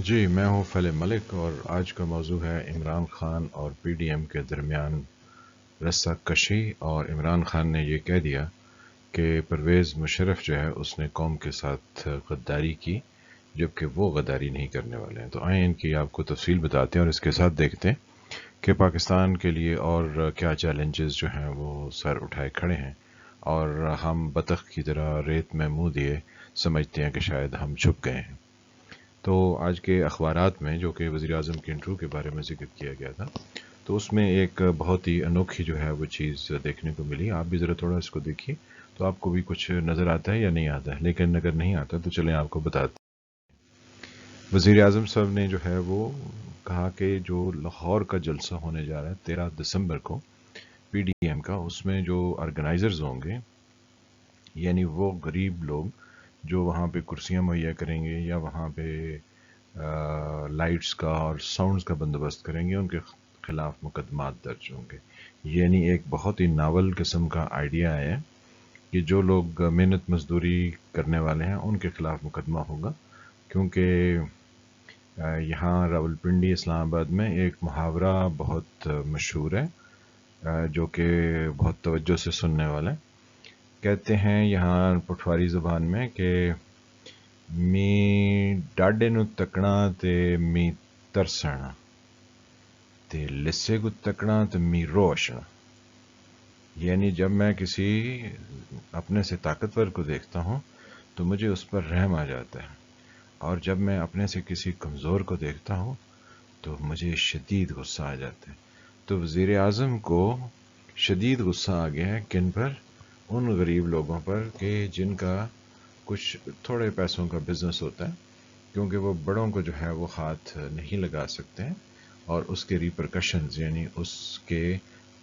جی میں ہوں فیل ملک اور آج کا موضوع ہے عمران خان اور پی ڈی ایم کے درمیان رسہ کشی، اور عمران خان نے یہ کہہ دیا کہ پرویز مشرف جو ہے اس نے قوم کے ساتھ غداری کی، جبکہ وہ غداری نہیں کرنے والے ہیں۔ تو آئیں ان کی آپ کو تفصیل بتاتے ہیں اور اس کے ساتھ دیکھتے ہیں کہ پاکستان کے لیے اور کیا چیلنجز جو ہیں وہ سر اٹھائے کھڑے ہیں، اور ہم بطخ کی طرح ریت میں منہ دیے سمجھتے ہیں کہ شاید ہم چھپ گئے ہیں۔ تو آج کے اخبارات میں جو کہ وزیر اعظم کے انٹرویو کے بارے میں ذکر کیا گیا تھا، تو اس میں ایک بہت ہی انوکھی جو ہے وہ چیز دیکھنے کو ملی۔ آپ بھی ذرا تھوڑا اس کو دیکھیے تو آپ کو بھی کچھ نظر آتا ہے یا نہیں آتا ہے، لیکن اگر نہیں آتا تو چلیں آپ کو بتاتے ہیں۔ وزیر اعظم صاحب نے جو ہے وہ کہا کہ جو لاہور کا جلسہ ہونے جا رہا ہے 13 دسمبر کو پی ڈی ایم کا، اس میں جو آرگنائزرز ہوں گے، یعنی وہ غریب لوگ جو وہاں پہ کرسیاں مہیا کریں گے یا وہاں پہ لائٹس کا اور ساؤنڈز کا بندوبست کریں گے، ان کے خلاف مقدمات درج ہوں گے۔ یعنی ایک بہت ہی ناول قسم کا آئیڈیا ہے کہ جو لوگ محنت مزدوری کرنے والے ہیں ان کے خلاف مقدمہ ہوگا، کیونکہ یہاں راولپنڈی اسلام آباد میں ایک محاورہ بہت مشہور ہے، جو کہ بہت توجہ سے سننے والا ہے۔ کہتے ہیں یہاں پٹواری زبان میں کہ می ڈاڈے نو تکنا تے می ترسنا تے لسے کو تکنا تے می روشنا۔ یعنی جب میں کسی اپنے سے طاقتور کو دیکھتا ہوں تو مجھے اس پر رحم آ جاتا ہے، اور جب میں اپنے سے کسی کمزور کو دیکھتا ہوں تو مجھے شدید غصہ آ جاتا ہے۔ تو وزیر اعظم کو شدید غصہ آ گیا ہے کن پر؟ ان غریب لوگوں پر کہ جن کا کچھ تھوڑے پیسوں کا بزنس ہوتا ہے، کیونکہ وہ بڑوں کو جو ہے وہ ہاتھ نہیں لگا سکتے ہیں، اور اس کے ریپرکشنز یعنی اس کے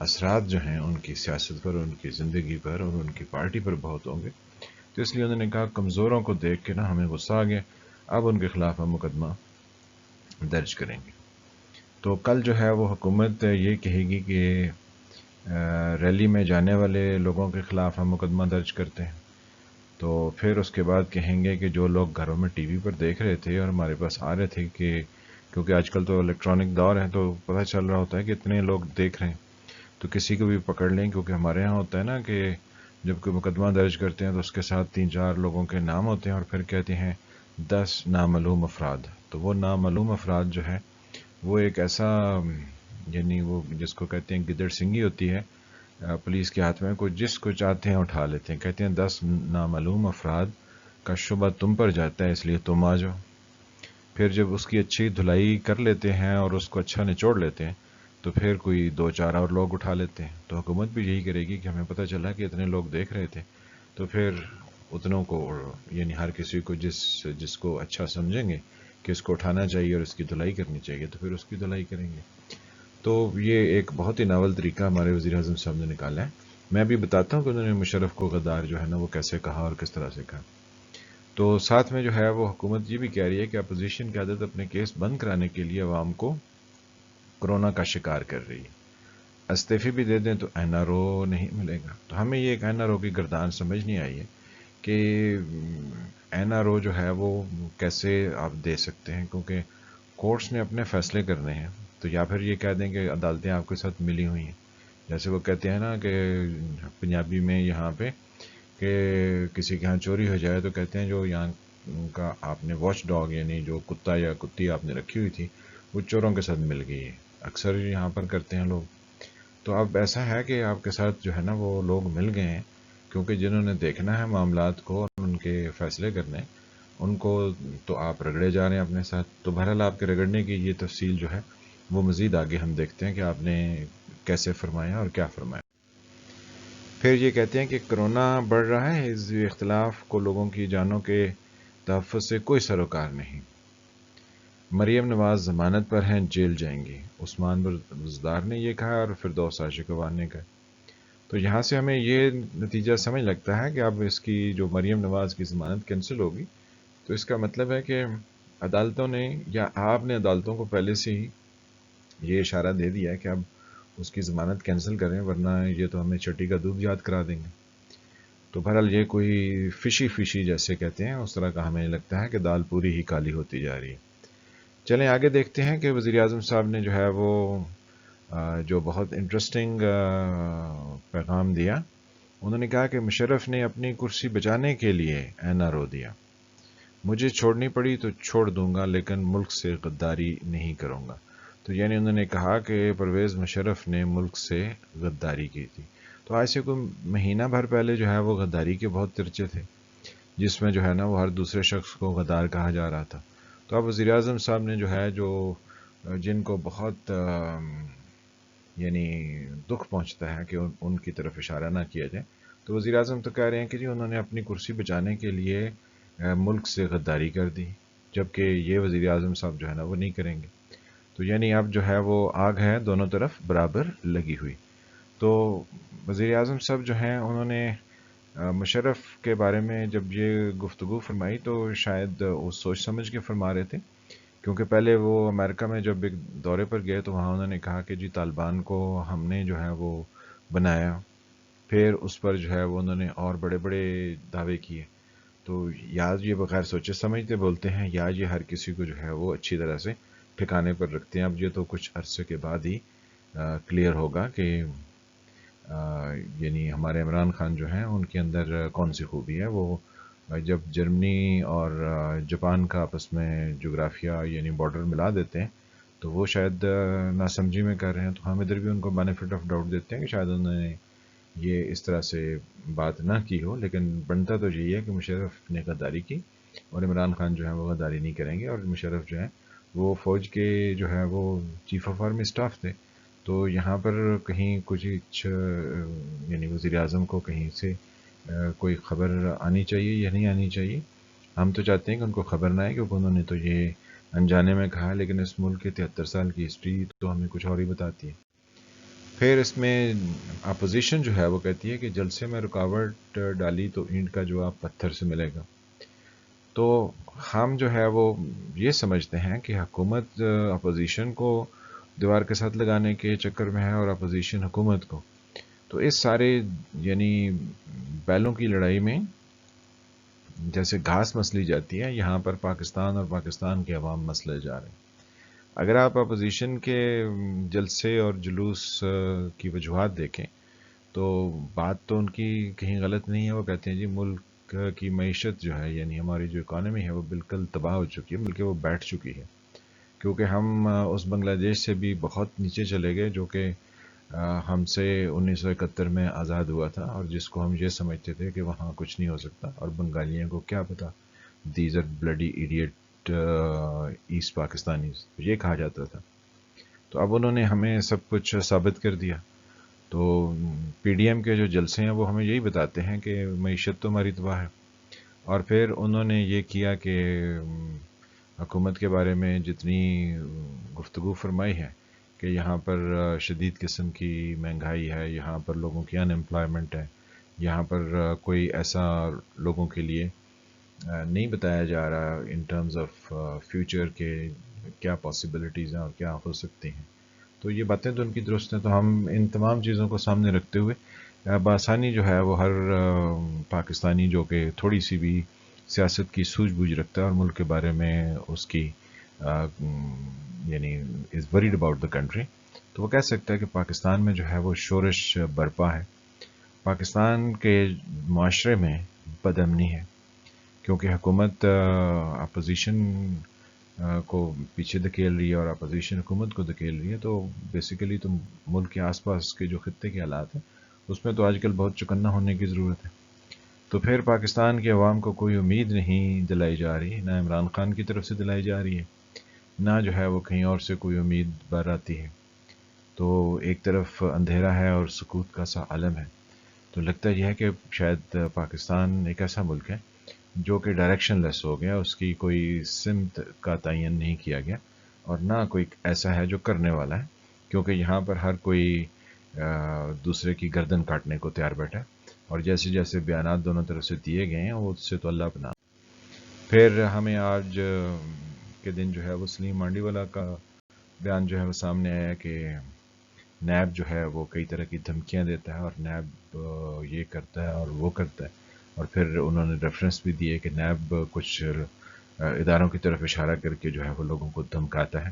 اثرات جو ہیں ان کی سیاست پر، ان کی زندگی پر اور ان کی پارٹی پر بہت ہوں گے۔ تو اس لیے انہوں نے کہا کمزوروں کو دیکھ کے نا ہمیں غصہ آ گیا، اب ان کے خلاف ہم مقدمہ درج کریں گے۔ تو کل جو ہے وہ حکومت یہ کہے گی کہ ریلی میں جانے والے لوگوں کے خلاف ہم مقدمہ درج کرتے ہیں، تو پھر اس کے بعد کہیں گے کہ جو لوگ گھروں میں ٹی وی پر دیکھ رہے تھے اور ہمارے پاس آ رہے تھے، کہ کیونکہ آج کل تو الیکٹرانک دور ہے تو پتہ چل رہا ہوتا ہے کہ اتنے لوگ دیکھ رہے ہیں، تو کسی کو بھی پکڑ لیں، کیونکہ ہمارے ہاں ہوتا ہے نا کہ جب کوئی مقدمہ درج کرتے ہیں تو اس کے ساتھ 3-4 لوگوں کے نام ہوتے ہیں اور پھر کہتے ہیں 10 نامعلوم افراد۔ تو وہ نامعلوم افراد جو ہے وہ ایک ایسا، یعنی وہ جس کو کہتے ہیں گدڑ سنگی ہوتی ہے پولیس کے ہاتھ میں، کوئی جس کو چاہتے ہیں اٹھا لیتے ہیں۔ کہتے ہیں 10 نامعلوم افراد کا شبہ تم پر جاتا ہے، اس لیے تم آ جاؤ۔ پھر جب اس کی اچھی دھلائی کر لیتے ہیں اور اس کو اچھا نچوڑ لیتے ہیں تو پھر کوئی 2-4 اور لوگ اٹھا لیتے ہیں۔ تو حکومت بھی یہی کرے گی کہ ہمیں پتہ چلا کہ اتنے لوگ دیکھ رہے تھے، تو پھر اتنوں کو، یعنی ہر کسی کو جس کو اچھا سمجھیں گے کہ اس کو اٹھانا چاہیے اور اس کی دھلائی کرنی چاہیے تو پھر اس کی دھلائی کریں گے۔ تو یہ ایک بہت ہی ناول طریقہ ہمارے وزیر اعظم صاحب نے نکالا ہے۔ میں بھی بتاتا ہوں کہ انہوں نے مشرف کو غدار جو ہے نا وہ کیسے کہا اور کس طرح سے کہا۔ تو ساتھ میں جو ہے وہ حکومت یہ بھی کہہ رہی ہے کہ اپوزیشن کی عادت اپنے کیس بند کرانے کے لیے عوام کو کرونا کا شکار کر رہی ہے۔ استعفی بھی دے دیں تو این آر او نہیں ملے گا۔ تو ہمیں یہ ایک این آر او کی گردان سمجھ نہیں آئی ہے کہ این آر او جو ہے وہ کیسے آپ دے سکتے ہیں، کیونکہ کورٹس نے اپنے فیصلے کرنے ہیں۔ تو یا پھر یہ کہہ دیں کہ عدالتیں آپ کے ساتھ ملی ہوئی ہیں، جیسے وہ کہتے ہیں نا کہ پنجابی میں یہاں پہ کہ کسی کے ہاں چوری ہو جائے تو کہتے ہیں جو یہاں کا آپ نے واچ ڈاگ یعنی جو کتا یا کتی آپ نے رکھی ہوئی تھی وہ چوروں کے ساتھ مل گئی ہے، اکثر یہاں پر کرتے ہیں لوگ۔ تو اب ایسا ہے کہ آپ کے ساتھ جو ہے نا وہ لوگ مل گئے ہیں، کیونکہ جنہوں نے دیکھنا ہے معاملات کو اور ان کے فیصلے کرنے، ان کو تو آپ رگڑے جا رہے ہیں اپنے ساتھ۔ تو بہرحال آپ کے رگڑنے کی یہ تفصیل جو ہے وہ مزید آگے ہم دیکھتے ہیں کہ آپ نے کیسے فرمایا اور کیا فرمایا۔ پھر یہ کہتے ہیں کہ کرونا بڑھ رہا ہے، اس اختلاف کو لوگوں کی جانوں کے تحفظ سے کوئی سروکار نہیں۔ مریم نواز ضمانت پر ہیں، جیل جائیں گی، عثمان بزدار نے یہ کہا اور فردوس عاشقوان نے کہا۔ تو یہاں سے ہمیں یہ نتیجہ سمجھ لگتا ہے کہ اب اس کی جو مریم نواز کی ضمانت کینسل ہوگی، تو اس کا مطلب ہے کہ عدالتوں نے یا آپ نے عدالتوں کو پہلے سے ہی یہ اشارہ دے دیا ہے کہ اب اس کی ضمانت کینسل کریں، ورنہ یہ تو ہمیں چٹی کا دودھ یاد کرا دیں گے۔ تو بہرحال یہ کوئی فشی جیسے کہتے ہیں اس طرح کا ہمیں لگتا ہے کہ دال پوری ہی کالی ہوتی جا رہی ہے۔ چلیں آگے دیکھتے ہیں کہ وزیر اعظم صاحب نے جو ہے وہ جو بہت انٹرسٹنگ پیغام دیا. انہوں نے کہا کہ مشرف نے اپنی کرسی بچانے کے لیے اینا رو دیا. مجھے چھوڑنی پڑی تو چھوڑ دوں گا لیکن ملک سے غداری نہیں کروں گا. تو یعنی انہوں نے کہا کہ پرویز مشرف نے ملک سے غداری کی تھی. تو آج سے کوئی مہینہ بھر پہلے جو ہے وہ غداری کے بہت چرچے تھے، جس میں جو ہے نا وہ ہر دوسرے شخص کو غدار کہا جا رہا تھا. تو اب وزیر اعظم صاحب نے جو ہے جو جن کو بہت یعنی دکھ پہنچتا ہے کہ ان کی طرف اشارہ نہ کیا جائے، تو وزیر اعظم تو کہہ رہے ہیں کہ جی انہوں نے اپنی کرسی بچانے کے لیے ملک سے غداری کر دی، جبکہ یہ وزیر اعظم صاحب جو ہے نا وہ نہیں کریں گے. تو یعنی اب جو ہے وہ آگ ہے دونوں طرف برابر لگی ہوئی. تو وزیر اعظم صاحب جو ہیں انہوں نے مشرف کے بارے میں جب یہ گفتگو فرمائی تو شاید وہ سوچ سمجھ کے فرما رہے تھے، کیونکہ پہلے وہ امریکہ میں جب ایک دورے پر گئے تو وہاں انہوں نے کہا کہ جی طالبان کو ہم نے جو ہے وہ بنایا. پھر اس پر جو ہے وہ انہوں نے اور بڑے بڑے دعوے کیے. تو یا یہ بغیر سوچے سمجھتے بولتے ہیں، یا یہ ہر کسی کو جو ہے وہ اچھی طرح سے ٹھکانے پر رکھتے ہیں. اب یہ تو کچھ عرصے کے بعد ہی کلیئر ہوگا کہ یعنی ہمارے عمران خان جو ہیں ان کے اندر کون سی خوبی ہے. وہ جب جرمنی اور جاپان کا آپس میں جغرافیہ یعنی بارڈر ملا دیتے ہیں تو وہ شاید ناسمجھی میں کر رہے ہیں، تو ہم ادھر بھی ان کو بینیفٹ آف ڈاؤٹ دیتے ہیں کہ شاید انہوں نے یہ اس طرح سے بات نہ کی ہو. لیکن بنتا تو یہی ہے کہ مشرف نے غداری کی اور عمران خان جو ہے وہ غداری نہیں کریں گے. اور مشرف جو ہے وہ فوج کے جو ہے وہ چیف آف آرمی اسٹاف تھے. تو یہاں پر کہیں کچھ یعنی وزیر اعظم کو کہیں سے کوئی خبر آنی چاہیے یا نہیں آنی چاہیے. ہم تو چاہتے ہیں کہ ان کو خبر نہ آئے، کیونکہ انہوں نے تو یہ انجانے میں کہا، لیکن اس ملک کے 73 سال کی ہسٹری تو ہمیں کچھ اور ہی بتاتی ہے. پھر اس میں اپوزیشن جو ہے وہ کہتی ہے کہ جلسے میں رکاوٹ ڈالی تو اینٹ کا جواب پتھر سے ملے گا. تو ہم جو ہے وہ یہ سمجھتے ہیں کہ حکومت اپوزیشن کو دیوار کے ساتھ لگانے کے چکر میں ہے اور اپوزیشن حکومت کو. تو اس سارے یعنی بیلوں کی لڑائی میں جیسے گھاس مسلی جاتی ہے، یہاں پر پاکستان اور پاکستان کے عوام مسلے جا رہے ہیں. اگر آپ اپوزیشن کے جلسے اور جلوس کی وجوہات دیکھیں تو بات تو ان کی کہیں غلط نہیں ہے. وہ کہتے ہیں جی ملک کی معیشت جو ہے یعنی ہماری جو اکانومی ہے وہ بالکل تباہ ہو چکی ہے، بلکہ وہ بیٹھ چکی ہے، کیونکہ ہم اس بنگلہ دیش سے بھی بہت نیچے چلے گئے جو کہ ہم سے 1971 میں آزاد ہوا تھا، اور جس کو ہم یہ سمجھتے تھے کہ وہاں کچھ نہیں ہو سکتا، اور بنگالیوں کو کیا پتا، these are bloody idiot East Pakistanis یہ کہا جاتا تھا. تو اب انہوں نے ہمیں سب کچھ ثابت کر دیا. تو پی ڈی ایم کے جو جلسے ہیں وہ ہمیں یہی بتاتے ہیں کہ معیشت تو ہماری تباہ ہے. اور پھر انہوں نے یہ کیا کہ حکومت کے بارے میں جتنی گفتگو فرمائی ہے کہ یہاں پر شدید قسم کی مہنگائی ہے، یہاں پر لوگوں کی ان امپلائمنٹ ہے، یہاں پر کوئی ایسا لوگوں کے لیے نہیں بتایا جا رہا ان ٹرمز آف فیوچر کے کیا پاسبلٹیز ہیں اور کیا ہو سکتی ہیں. تو یہ باتیں تو ان کی درست ہیں. تو ہم ان تمام چیزوں کو سامنے رکھتے ہوئے بآسانی جو ہے وہ ہر پاکستانی جو کہ تھوڑی سی بھی سیاست کی سوجھ بوجھ رکھتا ہے اور ملک کے بارے میں اس کی یعنی از وریڈ اباؤٹ دا کنٹری، تو وہ کہہ سکتا ہے کہ پاکستان میں جو ہے وہ شورش برپا ہے. پاکستان کے معاشرے میں بد امنی ہے، کیونکہ حکومت اپوزیشن کو پیچھے دھکیل رہی ہے اور اپوزیشن حکومت کو دھکیل رہی ہے. تو بیسیکلی تو ملک کے آس پاس کے جو خطے کے حالات ہیں اس میں تو آج کل بہت چکنا ہونے کی ضرورت ہے. تو پھر پاکستان کے عوام کو کوئی امید نہیں دلائی جا رہی، نہ عمران خان کی طرف سے دلائی جا رہی ہے، نہ جو ہے وہ کہیں اور سے کوئی امید بر آتی ہے. تو ایک طرف اندھیرا ہے اور سکوت کا سا عالم ہے. تو لگتا یہ ہے کہ شاید پاکستان ایک ایسا ملک ہے جو کہ ڈائریکشن لیس ہو گیا، اس کی کوئی سمت کا تعین نہیں کیا گیا، اور نہ کوئی ایسا ہے جو کرنے والا ہے، کیونکہ یہاں پر ہر کوئی دوسرے کی گردن کاٹنے کو تیار بیٹھا ہے. اور جیسے جیسے بیانات دونوں طرف سے دیے گئے ہیں اس سے تو اللہ پناہ. پھر ہمیں آج کے دن جو ہے وہ سلیم مانڈی والا کا بیان جو ہے وہ سامنے آیا کہ نیب جو ہے وہ کئی طرح کی دھمکیاں دیتا ہے اور نیب یہ کرتا ہے اور وہ کرتا ہے. اور پھر انہوں نے ریفرنس بھی دیے کہ نیب کچھ اداروں کی طرف اشارہ کر کے جو ہے وہ لوگوں کو دھمکاتا ہے.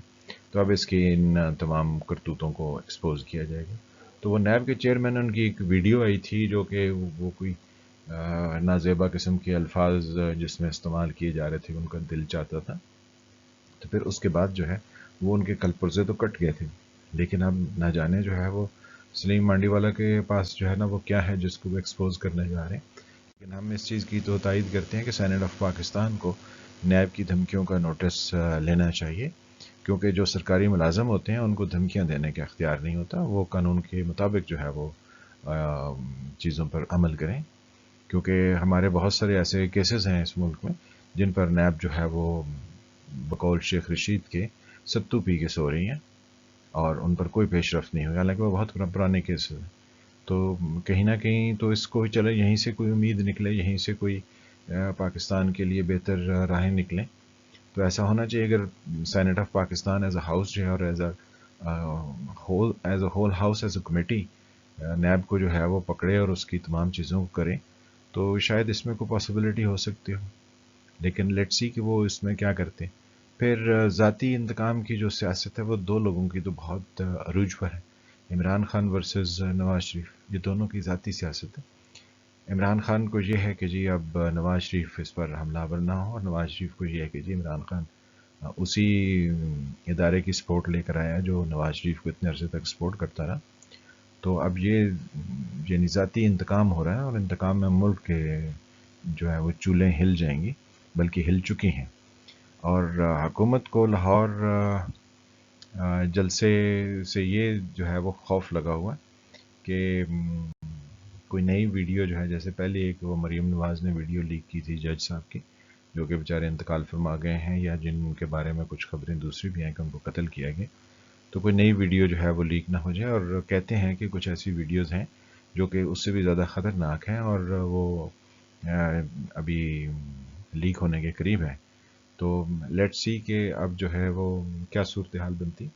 تو اب اس کی ان تمام کرتوتوں کو ایکسپوز کیا جائے گا. تو وہ نیب کے چیئرمین، ان کی ایک ویڈیو آئی تھی جو کہ وہ کوئی نازیبا قسم کے الفاظ جس میں استعمال کیے جا رہے تھے، ان کا دل چاہتا تھا. تو پھر اس کے بعد جو ہے وہ ان کے کل پرزے تو کٹ گئے تھے، لیکن اب نہ جانے جو ہے وہ سلیم مانڈی والا کے پاس جو ہے نا وہ کیا ہے جس کو وہ ایکسپوز کرنے جا رہے ہیں. لیکن ہم اس چیز کی تو تائید کرتے ہیں کہ سینیٹ آف پاکستان کو نیب کی دھمکیوں کا نوٹس لینا چاہیے، کیونکہ جو سرکاری ملازم ہوتے ہیں ان کو دھمکیاں دینے کا اختیار نہیں ہوتا. وہ قانون کے مطابق جو ہے وہ چیزوں پر عمل کریں، کیونکہ ہمارے بہت سارے ایسے کیسز ہیں اس ملک میں جن پر نیب جو ہے وہ بقول شیخ رشید کے ستو پی کے سو رہی ہیں اور ان پر کوئی پیش رفت نہیں ہوئی، حالانکہ وہ بہت پرانے کیسز ہیں. تو کہیں نہ کہیں تو اس کو چلے یہیں سے کوئی امید نکلے، یہیں سے کوئی پاکستان کے لیے بہتر راہیں نکلیں. تو ایسا ہونا چاہیے. اگر senate of Pakistan as a house جو ہے اور as a whole house as a committee NAB کو جو ہے وہ پکڑے اور اس کی تمام چیزوں کو کرے تو شاید اس میں کوئی پاسبلٹی ہو سکتی ہو. لیکن لیٹ سی کہ وہ اس میں کیا کرتے. پھر ذاتی انتقام کی جو سیاست ہے وہ دو لوگوں کی تو بہت عروج پر ہے، عمران خان ورسز نواز شریف. یہ دونوں کی ذاتی سیاست ہے. عمران خان کو یہ ہے کہ جی اب نواز شریف اس پر حملہ آور نہ ہو، اور نواز شریف کو یہ ہے کہ جی عمران خان اسی ادارے کی سپورٹ لے کر آیا جو نواز شریف کو اتنے عرصے تک سپورٹ کرتا رہا. تو اب یہ ذاتی انتقام ہو رہا ہے، اور انتقام میں ملک کے جو ہے وہ چولہیں ہل جائیں گی، بلکہ ہل چکی ہیں. اور حکومت کو لاہور جلسے سے یہ جو ہے وہ خوف لگا ہوا کہ کوئی نئی ویڈیو جو ہے، جیسے پہلے ایک وہ مریم نواز نے ویڈیو لیک کی تھی جج صاحب کی، جو کہ بیچارے انتقال فرما گئے ہیں یا جن کے بارے میں کچھ خبریں دوسری بھی ہیں کہ ان کو قتل کیا گیا. تو کوئی نئی ویڈیو جو ہے وہ لیک نہ ہو جائے. اور کہتے ہیں کہ کچھ ایسی ویڈیوز ہیں جو کہ اس سے بھی زیادہ خطرناک ہیں اور وہ ابھی لیک ہونے کے قریب ہے. تو لیٹ سی کہ اب جو ہے وہ کیا صورتحال بنتی.